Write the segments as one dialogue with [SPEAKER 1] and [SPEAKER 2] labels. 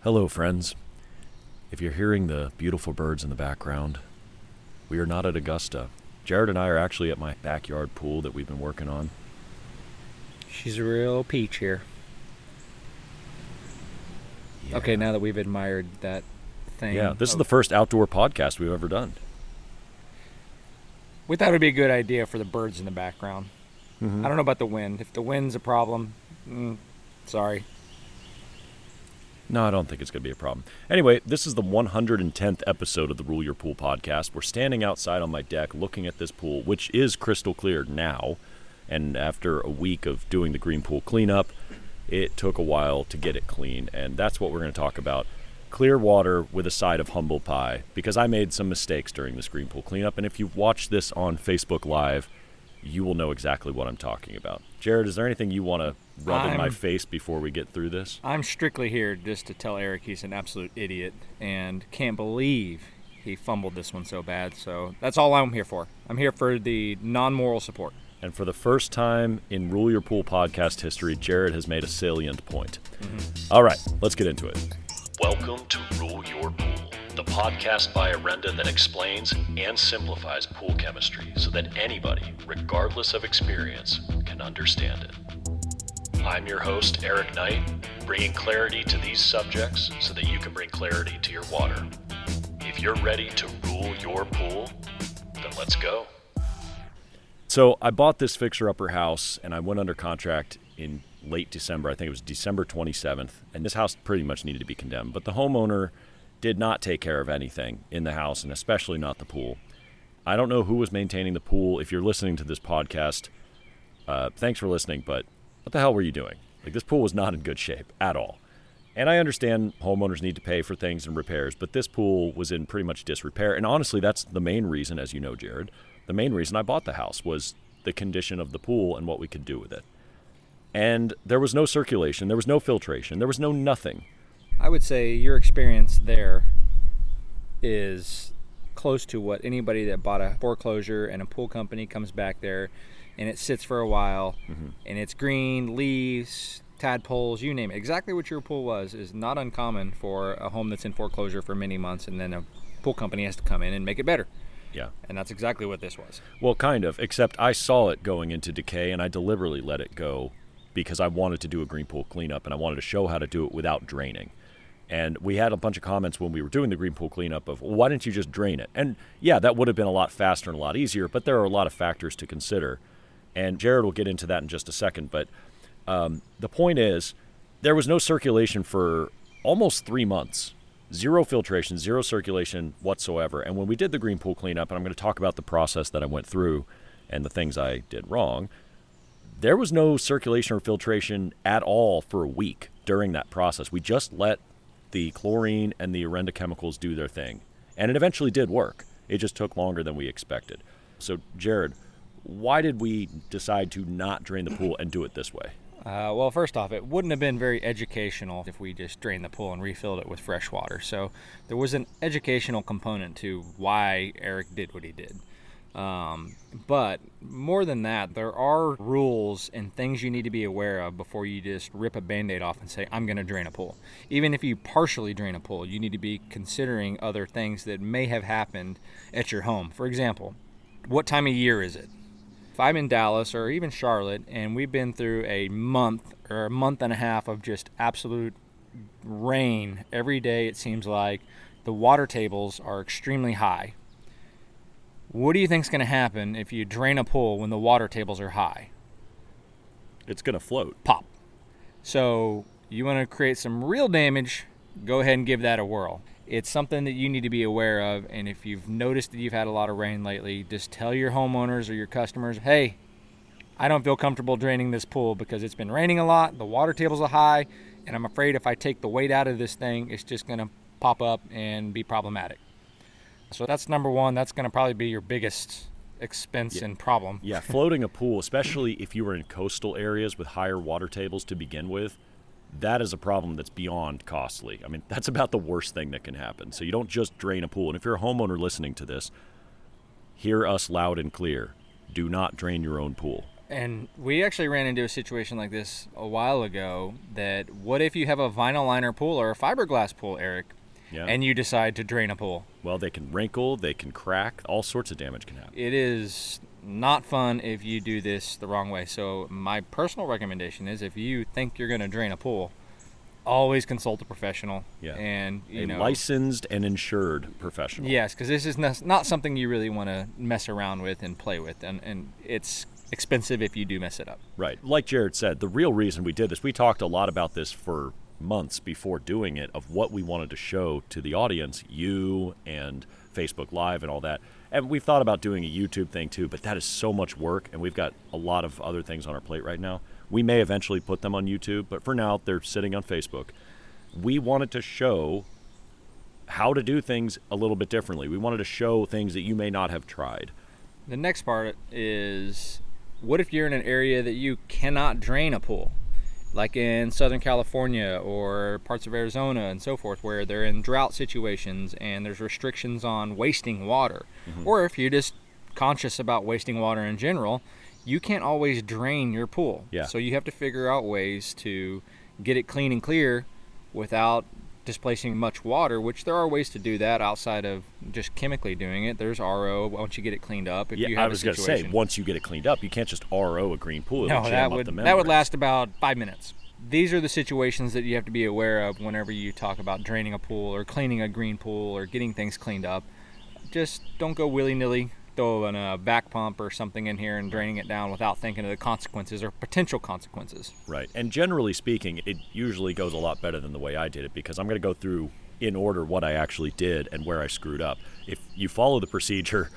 [SPEAKER 1] Hello, friends. If you're hearing the beautiful birds in the background, we are not at Augusta. Jared and I are actually at my backyard pool that we've been working on.
[SPEAKER 2] She's a real peach here.
[SPEAKER 1] Yeah.
[SPEAKER 2] Okay, now that we've admired that thing.
[SPEAKER 1] Yeah, this is the first outdoor podcast we've ever done.
[SPEAKER 2] We thought it would be a good idea for the birds in the background.
[SPEAKER 1] Mm-hmm.
[SPEAKER 2] I don't know about the wind. If the wind's a problem, sorry.
[SPEAKER 1] No, I don't think it's going to be a problem. Anyway, this is the 110th episode of the Rule Your Pool podcast. We're standing outside on my deck looking at this pool, which is crystal clear now. And after a week of doing the green pool cleanup, it took a while to get it clean. And that's what we're going to talk about. Clear water with a side of humble pie, because I made some mistakes during this green pool cleanup. And if you've watched this on Facebook Live, you will know exactly what I'm talking about. Jared, is there anything you want to rub in my face before we get through this?
[SPEAKER 2] I'm strictly here just to tell Eric he's an absolute idiot and can't believe he fumbled this one so bad. So that's all I'm here for. I'm here for the non-moral support.
[SPEAKER 1] And for the first time in Rule Your Pool podcast history, Jared has made a salient point. Mm-hmm. All right, let's get into it. Welcome to Rule Your Pool, the podcast by Orenda that explains and simplifies pool chemistry so that anybody, regardless of experience, can understand it. I'm your host, Eric Knight, bringing clarity to these subjects so that you can bring clarity to your water. If you're ready to rule your pool, then let's go. So I bought this fixer-upper house, and I went under contract in late December. I think it was December 27th, and this house pretty much needed to be condemned. But the homeowner did not take care of anything in the house, and especially not the pool. I don't know who was maintaining the pool. If you're listening to this podcast, thanks for listening, but what the hell were you doing? Like, this pool was not in good shape at all. And I understand homeowners need to pay for things and repairs, but this pool was in pretty much disrepair. And honestly, that's the main reason, as you know, Jared, the main reason I bought the house was the condition of the pool and what we could do with it. And there was no circulation, there was no filtration, there was no nothing.
[SPEAKER 2] I would say your experience there is close to what anybody that bought a foreclosure and a pool company comes back there and it sits for a while, and it's green, leaves, tadpoles, you name it. Exactly what your pool was is not uncommon for a home that's in foreclosure for many months, and then a pool company has to come in and make it better.
[SPEAKER 1] Yeah.
[SPEAKER 2] And that's exactly what this was.
[SPEAKER 1] Well, kind of, except I saw it going into decay, and I deliberately let it go because I wanted to do a green pool cleanup, and I wanted to show how to do it without draining. And we had a bunch of comments when we were doing the green pool cleanup of, well, why didn't you just drain it? And yeah, that would have been a lot faster and a lot easier, but there are a lot of factors to consider. And Jared will get into that in just a second. But the point is, there was no circulation for almost 3 months. Zero filtration, zero circulation whatsoever. And when we did the green pool cleanup, and I'm going to talk about the process that I went through and the things I did wrong, there was no circulation or filtration at all for a week during that process. We just let the chlorine and the Orenda chemicals do their thing. And it eventually did work. It just took longer than we expected. So, Jared, why did we decide to not drain the pool and do it this way?
[SPEAKER 2] Well, first off, it wouldn't have been very educational if we just drained the pool and refilled it with fresh water. So there was an educational component to why Eric did what he did. But more than that, there are rules and things you need to be aware of before you just rip a Band-Aid off and say, I'm going to drain a pool. Even if you partially drain a pool, you need to be considering other things that may have happened at your home. For example, what time of year is it? If I'm in Dallas or even Charlotte and we've been through a month or a month and a half of just absolute rain every day, it seems like the water tables are extremely high. What do you think is going to happen if you drain a pool when the water tables are high?
[SPEAKER 1] It's going to float.
[SPEAKER 2] Pop. So you want to create some real damage, go ahead and give that a whirl. It's something that you need to be aware of, and if you've noticed that you've had a lot of rain lately, just tell your homeowners or your customers, hey, I don't feel comfortable draining this pool because it's been raining a lot, the water tables are high, and I'm afraid if I take the weight out of this thing, it's just going to pop up and be problematic. So that's number one. That's going to probably be your biggest expense and problem.
[SPEAKER 1] Yeah, floating a pool, especially if you were in coastal areas with higher water tables to begin with, that is a problem that's beyond costly. I mean, that's about the worst thing that can happen. So you don't just drain a pool. And if you're a homeowner listening to this, hear us loud and clear. Do not drain your own pool.
[SPEAKER 2] And we actually ran into a situation like this a while ago, that what if you have a vinyl liner pool or a fiberglass pool, Eric, and you decide to drain a pool?
[SPEAKER 1] Well, they can wrinkle, they can crack, all sorts of damage can happen.
[SPEAKER 2] It is not fun if you do this the wrong way. So my personal recommendation is, if you think you're going to drain a pool, always consult a professional.
[SPEAKER 1] Yeah.
[SPEAKER 2] And
[SPEAKER 1] a licensed and insured professional.
[SPEAKER 2] Yes, because this is not something you really want to mess around with and play with, and it's expensive if you do mess it up.
[SPEAKER 1] Right. Like Jared said, the real reason we did this, we talked a lot about this for months before doing it, of what we wanted to show to the audience, you and Facebook Live and all that. And we've thought about doing a YouTube thing too, but that is so much work, and we've got a lot of other things on our plate right now. We may eventually put them on YouTube, but for now, they're sitting on Facebook. We wanted to show how to do things a little bit differently. We wanted to show things that you may not have tried.
[SPEAKER 2] The next part is, what if you're in an area that you cannot drain a pool? Like in Southern California or parts of Arizona and so forth, where they're in drought situations and there's restrictions on wasting water. Mm-hmm. Or if you're just conscious about wasting water in general, you can't always drain your pool.
[SPEAKER 1] Yeah.
[SPEAKER 2] So you have to figure out ways to get it clean and clear without displacing much water, which there are ways to do that outside of just chemically doing it. There's RO once you get it cleaned up. If you have
[SPEAKER 1] I was going to say, once you get it cleaned up, you can't just RO a green pool.
[SPEAKER 2] No, that would last about 5 minutes. These are the situations that you have to be aware of whenever you talk about draining a pool or cleaning a green pool or getting things cleaned up. Just don't go willy-nilly throwing a back pump or something in here and draining it down without thinking of the consequences or potential consequences.
[SPEAKER 1] Right. And generally speaking, it usually goes a lot better than the way I did it, because I'm going to go through in order what I actually did and where I screwed up. If you follow the procedure,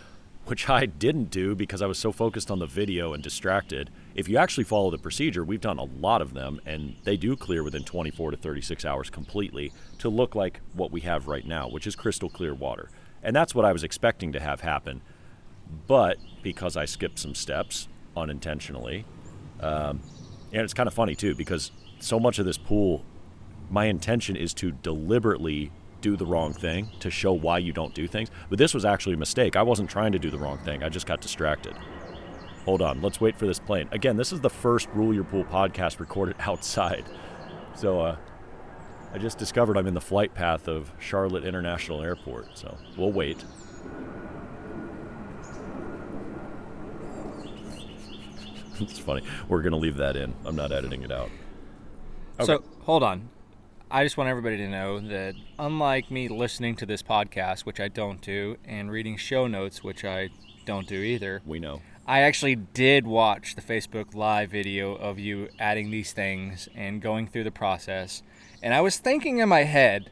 [SPEAKER 1] which I didn't do because I was so focused on the video and distracted, if you actually follow the procedure, we've done a lot of them, and they do clear within 24 to 36 hours completely to look like what we have right now, which is crystal clear water. And that's what I was expecting to have happen. But because I skipped some steps unintentionally, and it's kind of funny too, because so much of this pool, my intention is to deliberately do the wrong thing to show why you don't do things. But this was actually a mistake. I wasn't trying to do the wrong thing. I just got distracted. Hold on. Let's wait for this plane. Again, this is the first Rule Your Pool podcast recorded outside. So I just discovered I'm in the flight path of Charlotte International Airport. So we'll wait. It's funny. We're going to leave that in. I'm not editing it out.
[SPEAKER 2] Okay. So, hold on. I just want everybody to know that unlike me listening to this podcast, which I don't do, and reading show notes, which I don't do either.
[SPEAKER 1] We know.
[SPEAKER 2] I actually did watch the Facebook Live video of you adding these things and going through the process. And I was thinking in my head,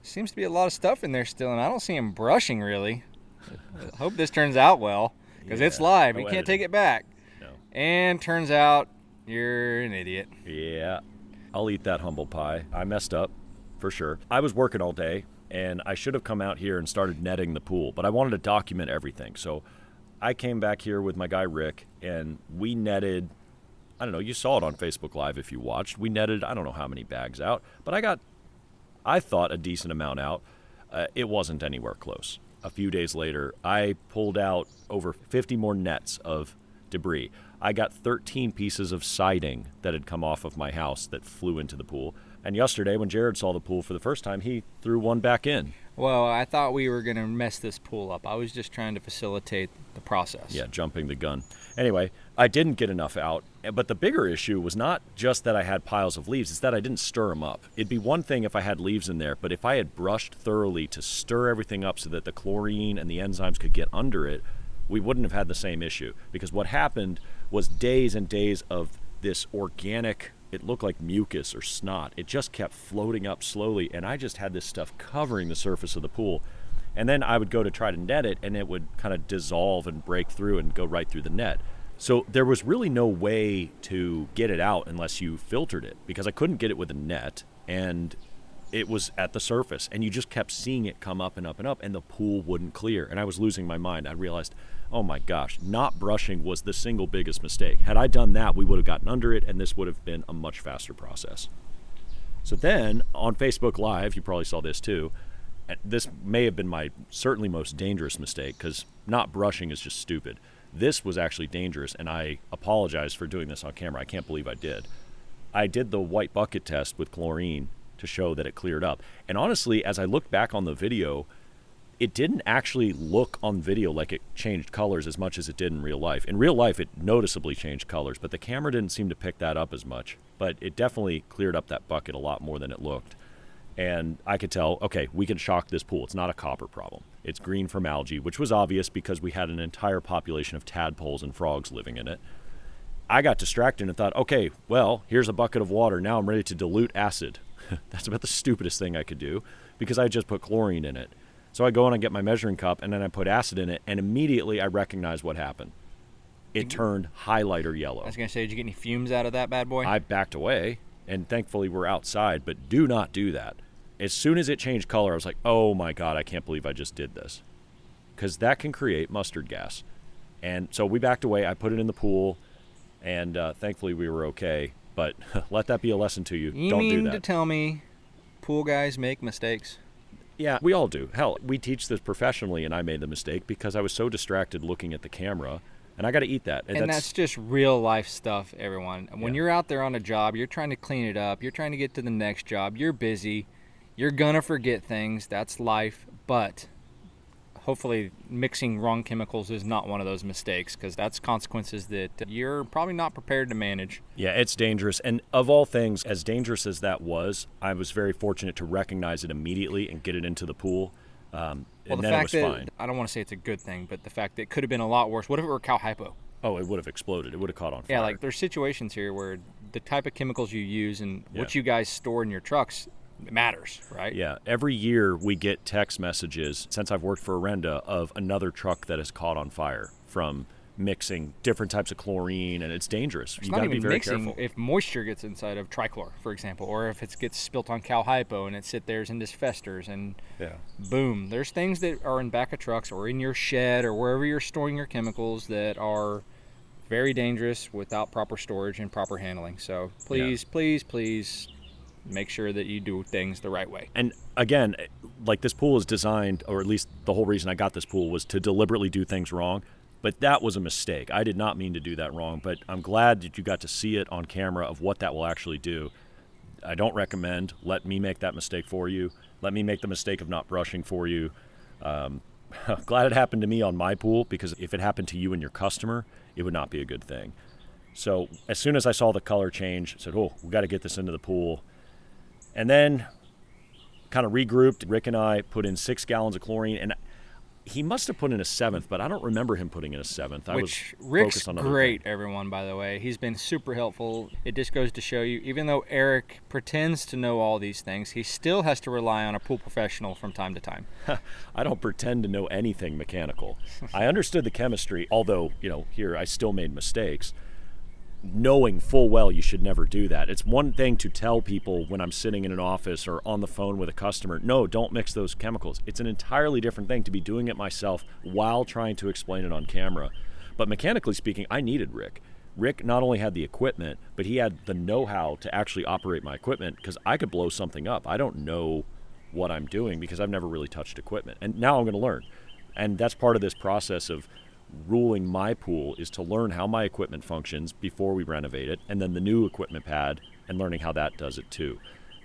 [SPEAKER 2] seems to be a lot of stuff in there still, and I don't see him brushing really. I hope this turns out well. Because it's live. You can't take it back.
[SPEAKER 1] No.
[SPEAKER 2] And turns out you're an idiot.
[SPEAKER 1] Yeah. I'll eat that humble pie. I messed up, for sure. I was working all day, and I should have come out here and started netting the pool, but I wanted to document everything. So I came back here with my guy Rick, and we netted, I don't know, you saw it on Facebook Live if you watched. We netted, I don't know how many bags out, but I thought a decent amount out. It wasn't anywhere close. A few days later, I pulled out over 50 more nets of debris. I got 13 pieces of siding that had come off of my house that flew into the pool. And yesterday, when Jared saw the pool for the first time, he threw one back in.
[SPEAKER 2] Well, I thought we were going to mess this pool up. I was just trying to facilitate the process.
[SPEAKER 1] Yeah, jumping the gun. Anyway, I didn't get enough out. But the bigger issue was not just that I had piles of leaves, it's that I didn't stir them up. It'd be one thing if I had leaves in there, but if I had brushed thoroughly to stir everything up so that the chlorine and the enzymes could get under it, we wouldn't have had the same issue. Because what happened was days and days of this organic, it looked like mucus or snot. It just kept floating up slowly, and I just had this stuff covering the surface of the pool. And then I would go to try to net it, and it would kind of dissolve and break through and go right through the net. So there was really no way to get it out unless you filtered it, because I couldn't get it with a net, and it was at the surface, and you just kept seeing it come up and up and up, and the pool wouldn't clear. And I was losing my mind. I realized, oh my gosh, not brushing was the single biggest mistake. Had I done that, we would have gotten under it, and this would have been a much faster process. So then on Facebook Live, you probably saw this too, this may have been my certainly most dangerous mistake, because not brushing is just stupid. This was actually dangerous, and I apologize for doing this on camera. I can't believe I did. I did the white bucket test with chlorine to show that it cleared up. And honestly, as I look back on the video, it didn't actually look on video like it changed colors as much as it did in real life. In real life, it noticeably changed colors, but the camera didn't seem to pick that up as much. But it definitely cleared up that bucket a lot more than it looked. And I could tell, okay, we can shock this pool. It's not a copper problem. It's green from algae, which was obvious because we had an entire population of tadpoles and frogs living in it. I got distracted and thought, okay, well, here's a bucket of water. Now I'm ready to dilute acid. That's about the stupidest thing I could do because I just put chlorine in it. So I go and I get my measuring cup, and then I put acid in it, and immediately I recognize what happened. It turned highlighter yellow.
[SPEAKER 2] I was going to say, did you get any fumes out of that bad boy?
[SPEAKER 1] I backed away, and thankfully we're outside, but do not do that. As soon as it changed color, I was like, oh my God, I can't believe I just did this. Because that can create mustard gas. And so we backed away. I put it in the pool, and thankfully we were okay. But let that be a lesson to you.
[SPEAKER 2] You
[SPEAKER 1] Don't do that.
[SPEAKER 2] mean to tell me pool guys make mistakes?
[SPEAKER 1] Yeah, we all do. Hell, we teach this professionally, and I made the mistake because I was so distracted looking at the camera, and I got to eat that.
[SPEAKER 2] And that's just real life stuff, everyone. When you're out there on a job, you're trying to clean it up, you're trying to get to the next job, you're busy, you're going to forget things. That's life. But hopefully mixing wrong chemicals is not one of those mistakes, because that's consequences that you're probably not prepared to manage.
[SPEAKER 1] Yeah, it's dangerous. And of all things, as dangerous as that was, I was very fortunate to recognize it immediately and get it into the pool. And
[SPEAKER 2] well,
[SPEAKER 1] then it was fine.
[SPEAKER 2] I don't want to say it's a good thing, but the fact that it could have been a lot worse. What if it were cow hypo?
[SPEAKER 1] Oh, it would have exploded. It would have caught on fire.
[SPEAKER 2] Yeah, like there's situations here where the type of chemicals you use and what you guys store in your trucks matters, right?
[SPEAKER 1] Yeah. Every year we get text messages, since I've worked for Orenda, of another truck that has caught on fire from mixing different types of chlorine, and it's dangerous.
[SPEAKER 2] It's
[SPEAKER 1] you
[SPEAKER 2] not
[SPEAKER 1] got to
[SPEAKER 2] even
[SPEAKER 1] be very
[SPEAKER 2] mixing
[SPEAKER 1] careful.
[SPEAKER 2] if moisture gets inside of trichlor, for example, or if it gets spilt on cow hypo and it sits there and just festers and boom. There's things that are in back of trucks or in your shed or wherever you're storing your chemicals that are very dangerous without proper storage and proper handling. So please, please make sure that you do things the right way.
[SPEAKER 1] And again, like this pool is designed, or at least the whole reason I got this pool was to deliberately do things wrong. But that was a mistake. I did not mean to do that wrong, but I'm glad that you got to see it on camera of what that will actually do. I don't recommend. Let me make that mistake for you. Let me make the mistake of not brushing for you. Glad it happened to me on my pool, because if it happened to you and your customer, it would not be a good thing. So as soon as I saw the color change, I said, oh, we got to get this into the pool. And then kind of regrouped. Rick and I put in 6 gallons of chlorine, and he must have put in a 7th, but I don't remember him putting in a 7th.
[SPEAKER 2] Which Rick's great, everyone, by the way. He's been super helpful. It just goes to show you, even though Eric pretends to know all these things, he still has to rely on a pool professional from time to time.
[SPEAKER 1] I don't pretend to know anything mechanical. I understood the chemistry, although, here I still made mistakes. Knowing full well you should never do that. It's one thing to tell people when I'm sitting in an office or on the phone with a customer, no, don't mix those chemicals. It's an entirely different thing to be doing it myself while trying to explain it on camera. But mechanically speaking, I needed Rick. Rick not only had the equipment, but he had the know-how to actually operate my equipment, because I could blow something up. I don't know what I'm doing because I've never really touched equipment. And now I'm going to learn. And that's part of this process of ruling my pool, is to learn how my equipment functions before we renovate it, and then the new equipment pad and learning how that does it too.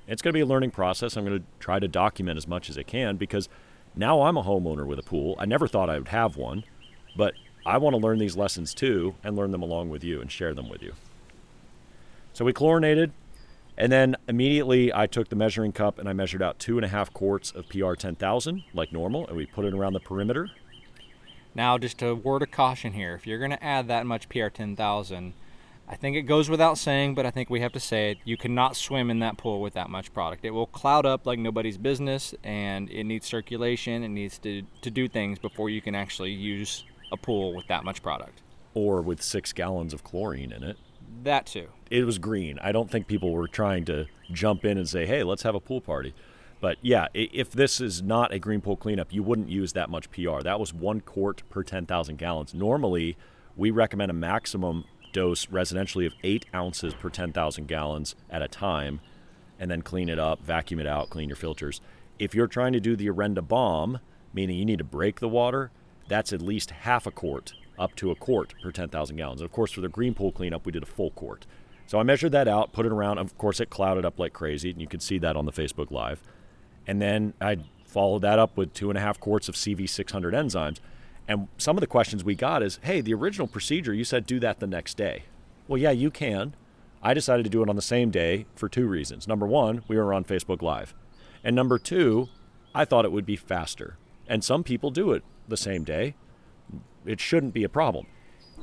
[SPEAKER 1] It's going to be a learning process. I'm going to try to document as much as I can, because now I'm a homeowner with a pool. I never thought I would have one, but I want to learn these lessons too and learn them along with you and share them with you. So we chlorinated, and then immediately I took the measuring cup and I measured out 2.5 quarts of PR 10,000 like normal, and we put it around the perimeter.
[SPEAKER 2] Now, just a word of caution here. If you're going to add that much PR 10,000, I think it goes without saying, but I think we have to say it. You cannot swim in that pool with that much product. It will cloud up like nobody's business, and it needs circulation. It needs to do things before you can actually use a pool with that much product.
[SPEAKER 1] Or with 6 gallons of chlorine in it.
[SPEAKER 2] That too.
[SPEAKER 1] It was green. I don't think people were trying to jump in and say, hey, let's have a pool party. But yeah, if this is not a green pool cleanup, you wouldn't use that much PR. That was 1 quart per 10,000 gallons. Normally, we recommend a maximum dose residentially of 8 ounces per 10,000 gallons at a time, and then clean it up, vacuum it out, clean your filters. If you're trying to do the Orenda bomb, meaning you need to break the water, that's at least half a quart up to a quart per 10,000 gallons. And of course, for the green pool cleanup, we did a full quart. So I measured that out, put it around. Of course, it clouded up like crazy, and you could see that on the Facebook Live. And then I followed that up with 2.5 quarts of CV600 enzymes. And some of the questions we got is, hey, the original procedure, you said do that the next day. Well, yeah, you can. I decided to do it on the same day for 2 reasons. Number 1, we were on Facebook Live. And number 2, I thought it would be faster. And some people do it the same day. It shouldn't be a problem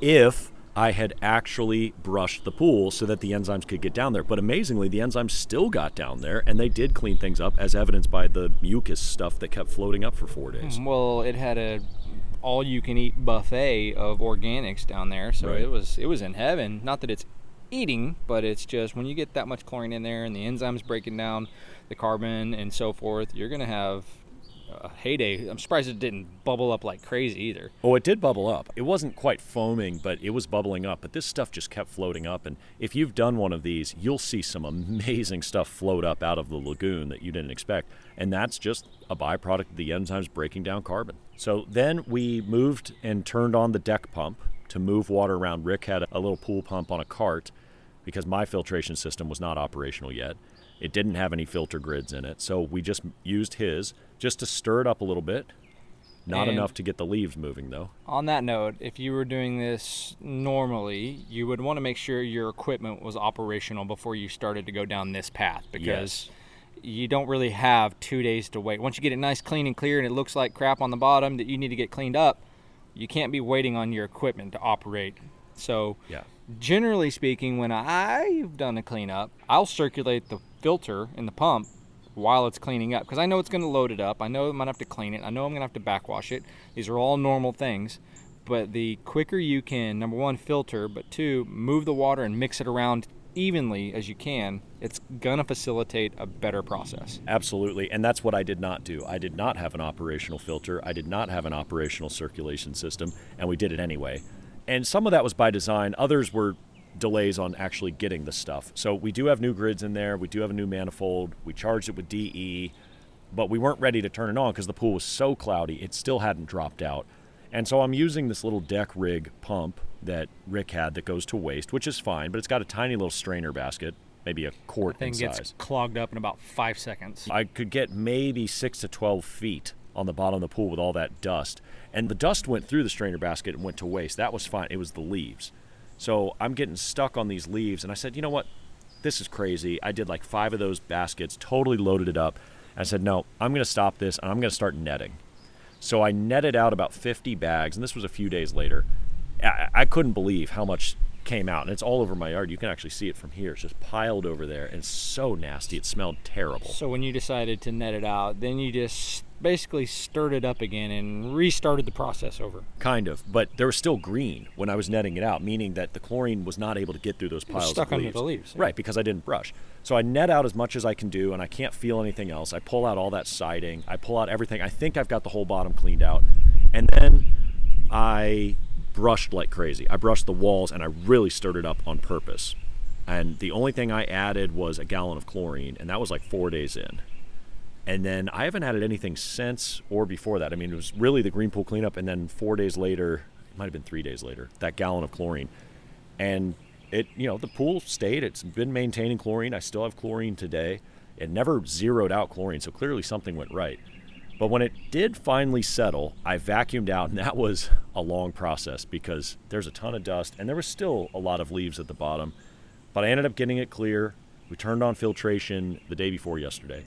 [SPEAKER 1] if I had actually brushed the pool so that the enzymes could get down there. But amazingly, the enzymes still got down there, and they did clean things up, as evidenced by the mucus stuff that kept floating up for 4 days.
[SPEAKER 2] Well, it had a all-you-can-eat buffet of organics down there, so
[SPEAKER 1] Right.
[SPEAKER 2] it was in heaven. Not that it's eating, but it's just when you get that much chlorine in there and the enzymes breaking down the carbon and so forth, you're going to have a heyday. I'm surprised it didn't bubble up like crazy either.
[SPEAKER 1] Oh, it did bubble up. It wasn't quite foaming, but it was bubbling up. But this stuff just kept floating up. And if you've done one of these, you'll see some amazing stuff float up out of the lagoon that you didn't expect. And that's just a byproduct of the enzymes breaking down carbon. So then we moved and turned on the deck pump to move water around. Rick had a little pool pump on a cart because my filtration system was not operational yet. It didn't have any filter grids in it. So we just used his just to stir it up a little bit. Not enough to get the leaves moving, though.
[SPEAKER 2] On that note, if you were doing this normally, you would want to make sure your equipment was operational before you started to go down this path, because you don't really have 2 days to wait. Once you get it nice, clean, and clear, and it looks like crap on the bottom that you need to get cleaned up, you can't be waiting on your equipment to operate. So generally speaking, when I've done a cleanup, I'll circulate the filter in the pump while it's cleaning up, because I know it's going to load it up. I know I'm going to have to clean it. I know I'm going to have to backwash it. These are all normal things. But the quicker you can, number 1, filter, but 2, move the water and mix it around evenly as you can, it's going to facilitate a better process.
[SPEAKER 1] Absolutely, and that's what I did not do. I did not have an operational filter. I did not have an operational circulation system, and we did it anyway. And some of that was by design. Others were delays on actually getting the stuff. So we do have new grids in there. We do have a new manifold. We charged it with DE, but we weren't ready to turn it on because the pool was so cloudy. It still hadn't dropped out. And so I'm using this little deck rig pump that Rick had that goes to waste, which is fine, but it's got a tiny little strainer basket, maybe a quart in size.
[SPEAKER 2] That thing gets clogged up in about 5 seconds.
[SPEAKER 1] I could get maybe 6 to 12 feet on the bottom of the pool with all that dust. And the dust went through the strainer basket and went to waste. That was fine. It was the leaves. So I'm getting stuck on these leaves, and I said, you know what? This is crazy. I did like 5 of those baskets, totally loaded it up. I said, no, I'm going to stop this, and I'm going to start netting. So I netted out about 50 bags, and this was a few days later. I couldn't believe how much came out, and it's all over my yard. You can actually see it from here. It's just piled over there, and it's so nasty. It smelled terrible.
[SPEAKER 2] So when you decided to net it out, then you just basically stirred it up again and restarted the process over.
[SPEAKER 1] Kind of, but there was still green when I was netting it out, meaning that the chlorine was not able to get through those piles of leaves.
[SPEAKER 2] Stuck under the leaves. Yeah.
[SPEAKER 1] Right, because I didn't brush. So I net out as much as I can do, and I can't feel anything else. I pull out all that siding. I pull out everything. I think I've got the whole bottom cleaned out. And then I brushed like crazy. I brushed the walls, and I really stirred it up on purpose. And the only thing I added was a gallon of chlorine, and that was like 4 days in. And then I haven't added anything since or before that. I mean, it was really the green pool cleanup, and then 4 days later, it might have been 3 days later, that gallon of chlorine. And it, the pool stayed. It's been maintaining chlorine. I still have chlorine today. It never zeroed out chlorine, so clearly something went right. But when it did finally settle, I vacuumed out, and that was a long process because there's a ton of dust, and there was still a lot of leaves at the bottom. But I ended up getting it clear. We turned on filtration the day before yesterday.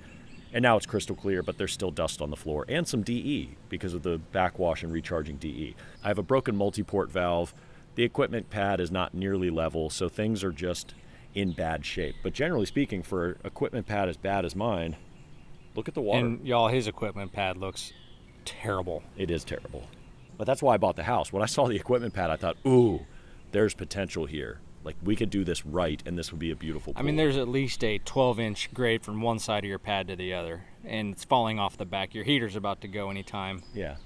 [SPEAKER 1] And now it's crystal clear, but there's still dust on the floor and some DE because of the backwash and recharging DE. I have a broken multi-port valve. The equipment pad is not nearly level, so things are just in bad shape. But generally speaking, for an equipment pad as bad as mine, look at the water.
[SPEAKER 2] And y'all, his equipment pad looks terrible.
[SPEAKER 1] It is terrible. But that's why I bought the house. When I saw the equipment pad, I thought, ooh, there's potential here. Like, we could do this right, and this would be a beautiful pool.
[SPEAKER 2] I mean, there's at least a 12-inch grade from one side of your pad to the other, and it's falling off the back. Your heater's about to go anytime.
[SPEAKER 1] Yeah.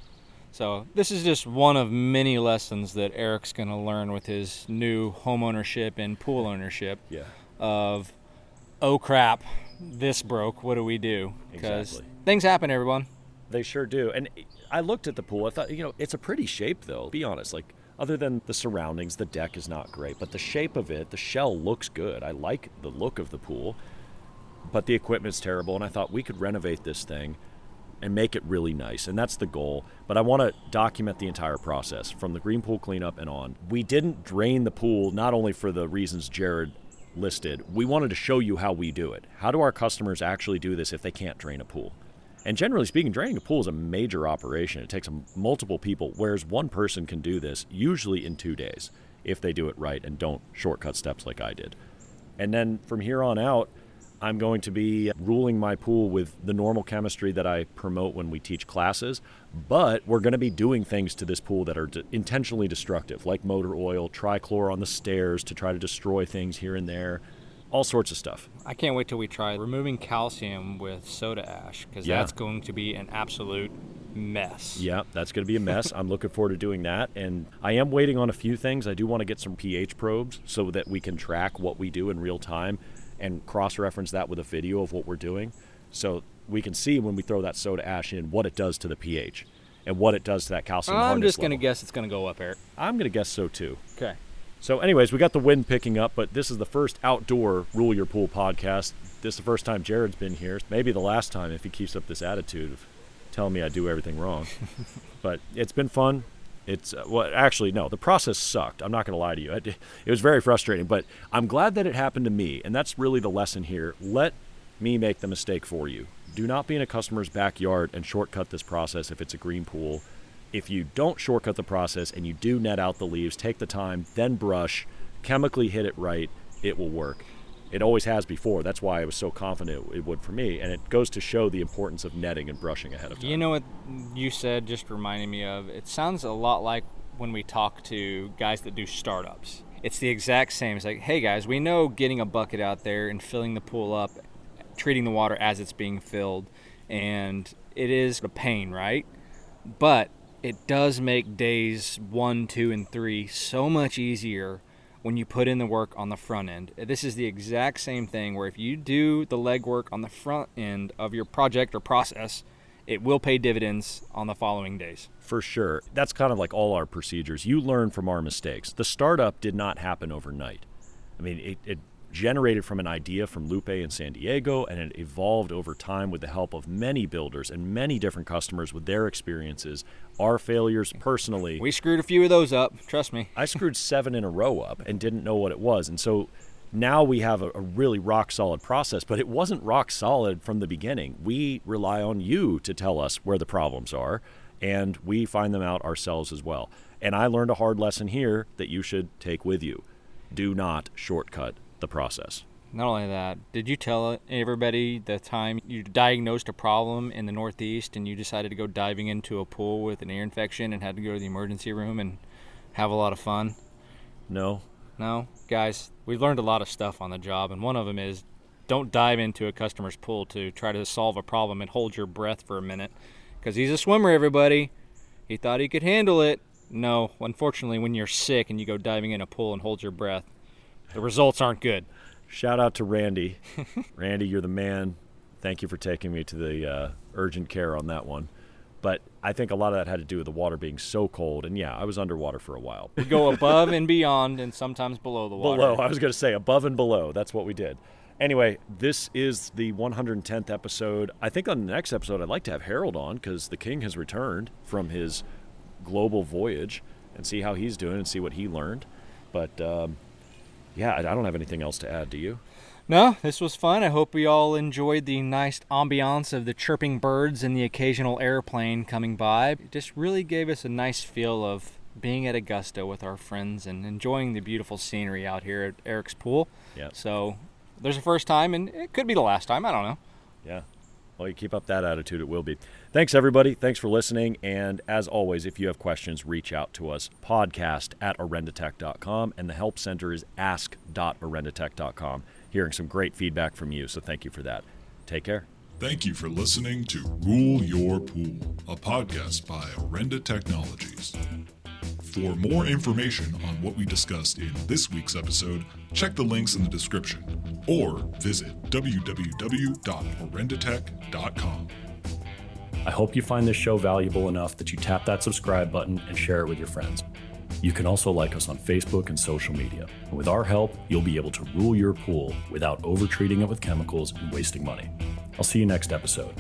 [SPEAKER 2] So this is just one of many lessons that Eric's going to learn with his new home ownership and pool ownership.
[SPEAKER 1] Yeah.
[SPEAKER 2] Of, oh, crap, this broke. What do we do? Because
[SPEAKER 1] Exactly.
[SPEAKER 2] things happen, everyone.
[SPEAKER 1] They sure do. And I looked at the pool. I thought, it's a pretty shape, though. Be honest, like, Other than the surroundings, the deck is not great, but the shape of it, the shell looks good. I like the look of the pool, but the equipment's terrible, and I thought we could renovate this thing and make it really nice, and that's the goal. But I want to document the entire process from the green pool cleanup and on. We didn't drain the pool, not only for the reasons Jared listed. We wanted to show you how we do it. How do our customers actually do this if they can't drain a pool? And generally speaking, draining a pool is a major operation. It takes multiple people, whereas one person can do this usually in 2 days if they do it right and don't shortcut steps like I did. And then from here on out, I'm going to be ruling my pool with the normal chemistry that I promote when we teach classes, but we're going to be doing things to this pool that are intentionally destructive, like motor oil, trichlor on the stairs to try to destroy things here and there, all sorts of stuff.
[SPEAKER 2] I can't wait till we try removing calcium with soda ash, because that's going to be an absolute mess. Yeah,
[SPEAKER 1] that's going to be a mess. I'm looking forward to doing that, and I am waiting on a few things. I do want to get some pH probes so that we can track what we do in real time and cross-reference that with a video of what we're doing, so we can see when we throw that soda ash in what it does to the pH and what it does to that calcium hardness
[SPEAKER 2] I'm just going to
[SPEAKER 1] level.
[SPEAKER 2] guess it's going to go up, Eric.
[SPEAKER 1] I'm going to guess so too.
[SPEAKER 2] Okay.
[SPEAKER 1] So anyways, we got the wind picking up, but this is the first outdoor Rule Your Pool podcast. This is the first time Jared's been here. Maybe the last time if he keeps up this attitude of telling me I do everything wrong. But it's been fun. It's actually, no, the process sucked. I'm not going to lie to you. It was very frustrating, but I'm glad that it happened to me. And that's really the lesson here. Let me make the mistake for you. Do not be in a customer's backyard and shortcut this process if it's a green pool. If you don't shortcut the process and you do net out the leaves, take the time, then brush, chemically hit it right, it will work. It always has before. That's why I was so confident it would for me. And it goes to show the importance of netting and brushing ahead of time.
[SPEAKER 2] You know what you said just reminded me of? It sounds a lot like when we talk to guys that do startups. It's the exact same. It's like, hey guys, we know getting a bucket out there and filling the pool up, treating the water as it's being filled, and it is a pain, right? But it does make days 1, 2, and 3 so much easier when you put in the work on the front end. This is the exact same thing where if you do the legwork on the front end of your project or process, it will pay dividends on the following days.
[SPEAKER 1] For sure. That's kind of like all our procedures. You learn from our mistakes. The startup did not happen overnight. I mean, it generated from an idea from Lupe in San Diego, and it evolved over time with the help of many builders and many different customers with their experiences. Our failures personally.
[SPEAKER 2] We screwed a few of those up, trust me.
[SPEAKER 1] I screwed 7 in a row up and didn't know what it was. And so now we have a really rock solid process, but it wasn't rock solid from the beginning. We rely on you to tell us where the problems are, and we find them out ourselves as well. And I learned a hard lesson here that you should take with you. Do not shortcut the process.
[SPEAKER 2] Not only that, did you tell everybody the time you diagnosed a problem in the Northeast and you decided to go diving into a pool with an ear infection and had to go to the emergency room and have a lot of fun?
[SPEAKER 1] No.
[SPEAKER 2] No? Guys, we've learned a lot of stuff on the job, and one of them is don't dive into a customer's pool to try to solve a problem and hold your breath for a minute, because he's a swimmer, everybody. He thought he could handle it. No, unfortunately, when you're sick and you go diving in a pool and hold your breath, the results aren't good.
[SPEAKER 1] Shout out to Randy. Randy, you're the man. Thank you for taking me to the urgent care on that one. But I think a lot of that had to do with the water being so cold. And yeah, I was underwater for a while.
[SPEAKER 2] We go above and beyond and sometimes below the water.
[SPEAKER 1] Below. I was going to say above and below. That's what we did. Anyway, this is the 110th episode. I think on the next episode, I'd like to have Harold on because the king has returned from his global voyage and see how he's doing and see what he learned. But yeah, I don't have anything else to add. Do you?
[SPEAKER 2] No, this was fun. I hope we all enjoyed the nice ambiance of the chirping birds and the occasional airplane coming by. It just really gave us a nice feel of being at Augusta with our friends and enjoying the beautiful scenery out here at Eric's pool.
[SPEAKER 1] Yeah.
[SPEAKER 2] So there's a first time, and it could be the last time. I don't know.
[SPEAKER 1] Yeah. Well, you keep up that attitude, it will be. Thanks, everybody. Thanks for listening. And as always, if you have questions, reach out to us. podcast@orendatech.com, and the help center is ask.orendatech.com. Hearing some great feedback from you, so thank you for that. Take care.
[SPEAKER 3] Thank you for listening to Rule Your Pool, a podcast by Orenda Technologies. For more information on what we discussed in this week's episode, check the links in the description or visit www.orendatech.com.
[SPEAKER 4] I hope you find this show valuable enough that you tap that subscribe button and share it with your friends.
[SPEAKER 1] You can also like us on Facebook and social media. And with our help, you'll be able to rule your pool without over-treating it with chemicals and wasting money. I'll see you next episode.